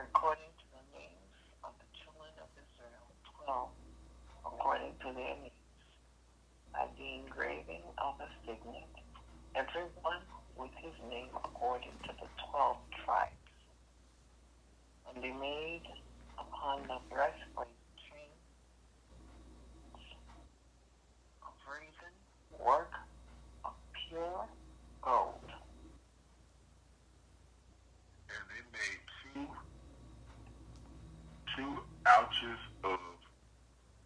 were according to the names of the children of Israel, 12, according to their names, by the engraving of a signet, everyone with his name according to the 12 tribes. And they made upon the breastplate chains of brazen work of pure gold. And they made two ouches of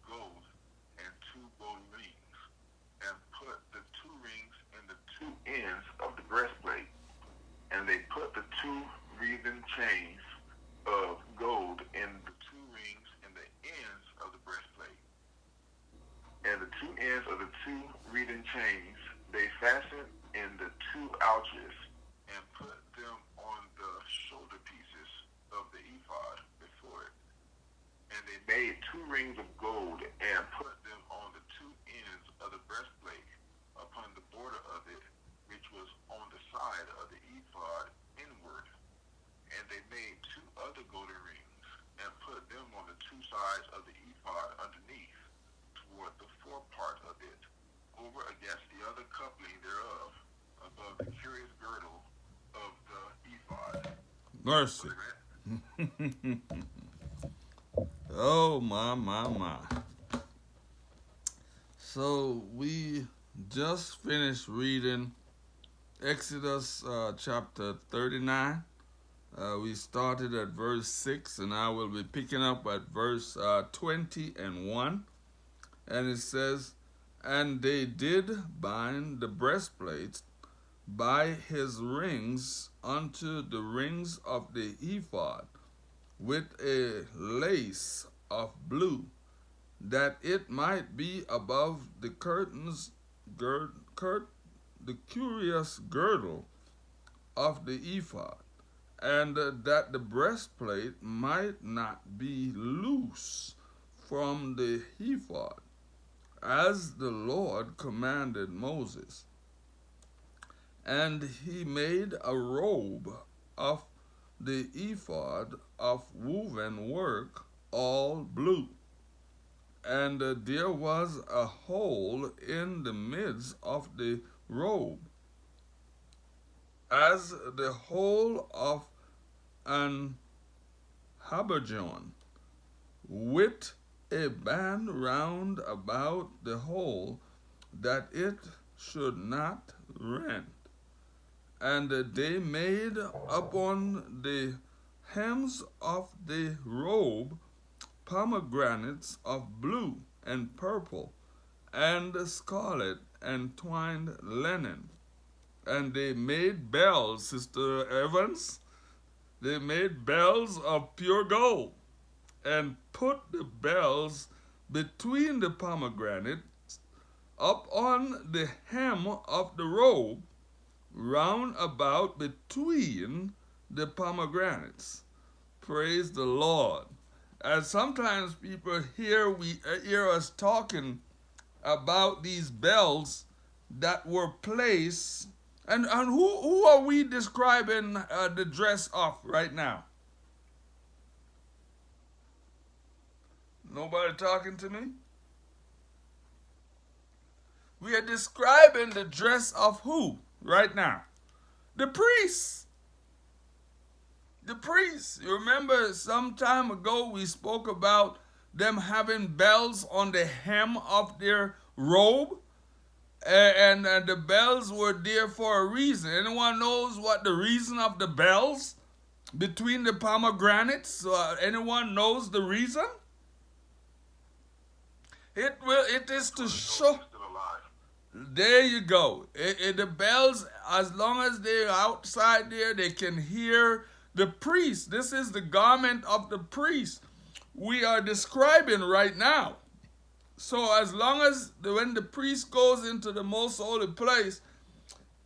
gold and two gold rings, and put the two rings in the two ends of the breastplate. And they put the two wreathen chains of gold in the two rings in the ends of the breastplate. And the two ends of the two wreathen chains they fastened in the two ouches, and put them on the shoulder pieces of the ephod before it. And they made two rings of gold and put them on the two ends of the breastplate upon the border of it, which was on the side of the ephod inward. And they made two other golden rings and put them on the two sides of the ephod underneath, toward the forepart of it, over against the other coupling thereof, above the curious girdle of the ephod. Mercy. Oh, my. So we just finished reading Exodus chapter 39. We started at verse 6, and I will be picking up at verse 20 and 1. And it says, "And they did bind the breastplates by his rings unto the rings of the ephod with a lace of blue, that it might be above the curtains, the curious girdle of the ephod, and that the breastplate might not be loose from the ephod, as the Lord commanded Moses. And he made a robe of the ephod of woven work, all blue. And there was a hole in the midst of the robe, as the hole of an habergeon, with a band round about the hole, that it should not rent. And they made upon the hems of the robe pomegranates of blue and purple and scarlet and twined linen. And they made bells, Sister Evans. They made bells of pure gold, and put the bells between the pomegranates up on the hem of the robe, round about between the pomegranates. Praise the Lord. And sometimes people hear us talking about these bells that were placed. And who are we describing the dress of right now? Nobody talking to me? We are describing the dress of who right now? The priests. The priests. You remember some time ago we spoke about them having bells on the hem of their robe? And the bells were there for a reason. Anyone knows what the reason of the bells between the pomegranates? Anyone knows the reason? It is to show. There you go. The bells, as long as they're outside there, they can hear the priest. This is the garment of the priest we are describing right now. So as long as when the priest goes into the most holy place,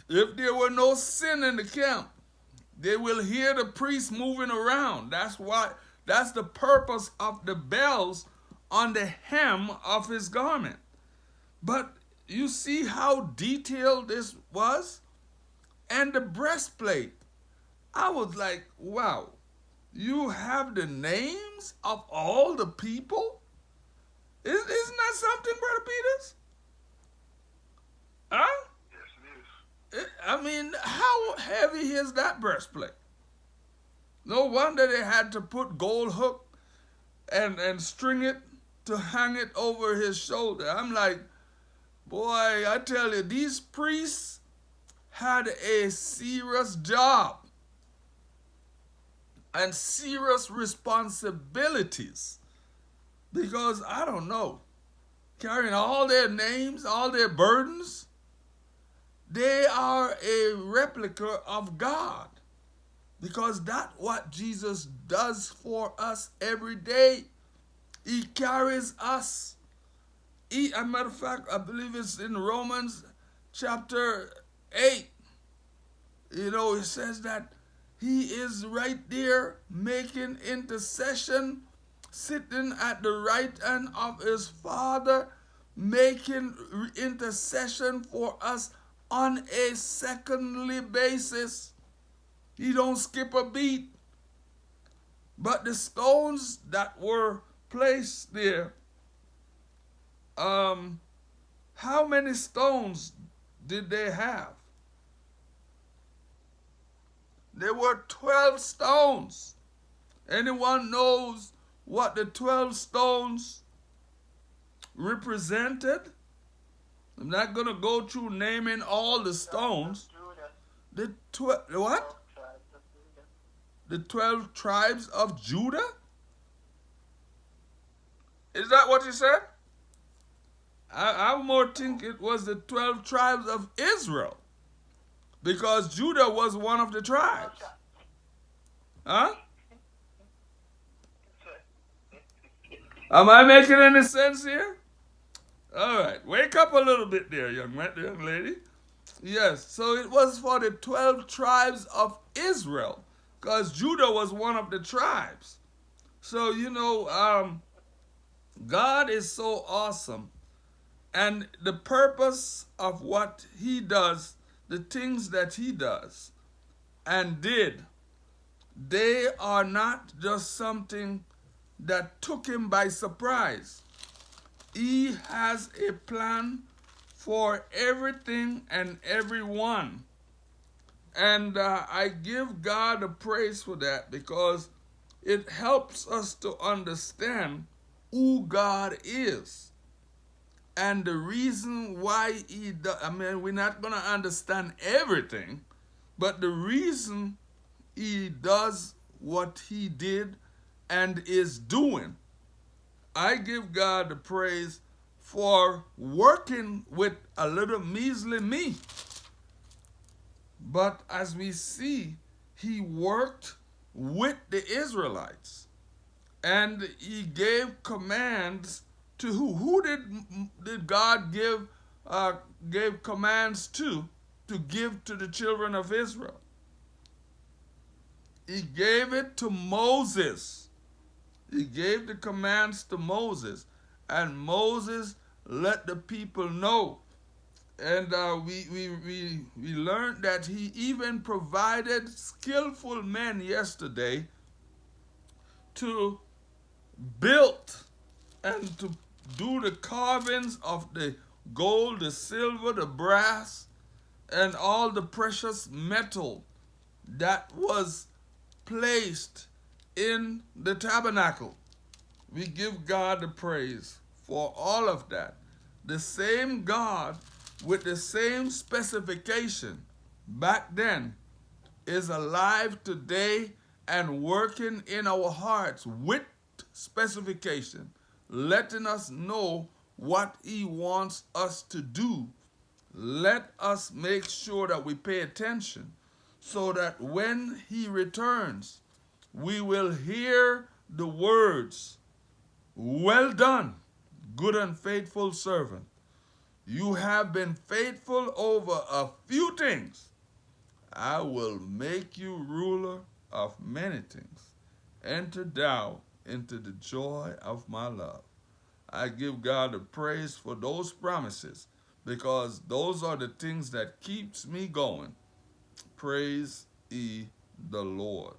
if there were no sin in the camp, they will hear the priest moving around. That's the purpose of the bells on the hem of his garment. But you see how detailed this was? And the breastplate. I was like, wow. you have the names of all the people? Isn't that something, Brother Peters? Huh? Yes, it is. I mean, how heavy is that breastplate? No wonder they had to put gold hook and string it to hang it over his shoulder. I'm like, boy, I tell you, these priests had a serious job and serious responsibilities because, I don't know, carrying all their names, all their burdens, they are a replica of God because that's what Jesus does for us every day. He carries us. As a matter of fact, I believe it's in Romans chapter 8. You know, it says that he is right there making intercession, sitting at the right hand of his Father, making intercession for us on a secondly basis. He don't skip a beat. But the stones that were placed there, how many stones did they have? There were 12 stones. Anyone knows what the 12 stones represented? I'm not going to go through naming all the stones. The 12, what? The 12 tribes of Judah? Is that what you said? I more think it was the 12 tribes of Israel. Because Judah was one of the tribes. Huh? Am I making any sense here? All right. Wake up a little bit there, young lady. Yes. So it was for the 12 tribes of Israel. Because Judah was one of the tribes. So, you know, God is so awesome. And the purpose of what he does, the things that he does and did, they are not just something that took him by surprise. He has a plan for everything and everyone. And I give God a praise for that because it helps us to understand who God is. And the reason why he does, I mean, we're not going to understand everything, but the reason he does what he did and is doing, I give God the praise for working with a little measly me. But as we see, he worked with the Israelites and he gave commands to who? Who did God gave commands to give to the children of Israel? He gave it to Moses. He gave the commands to Moses, and Moses let the people know. And we learned that he even provided skillful men yesterday to build and to do the carvings of the gold, the silver, the brass, and all the precious metal that was placed in the tabernacle. We give God the praise for all of that. The same God with the same specification back then is alive today and working in our hearts with specification, letting us know what he wants us to do. Let us make sure that we pay attention so that when he returns, we will hear the words, "Well done, good and faithful servant. You have been faithful over a few things. I will make you ruler of many things. Enter thou into the joy of my love." I give God the praise for those promises because those are the things that keeps me going. Praise ye the Lord.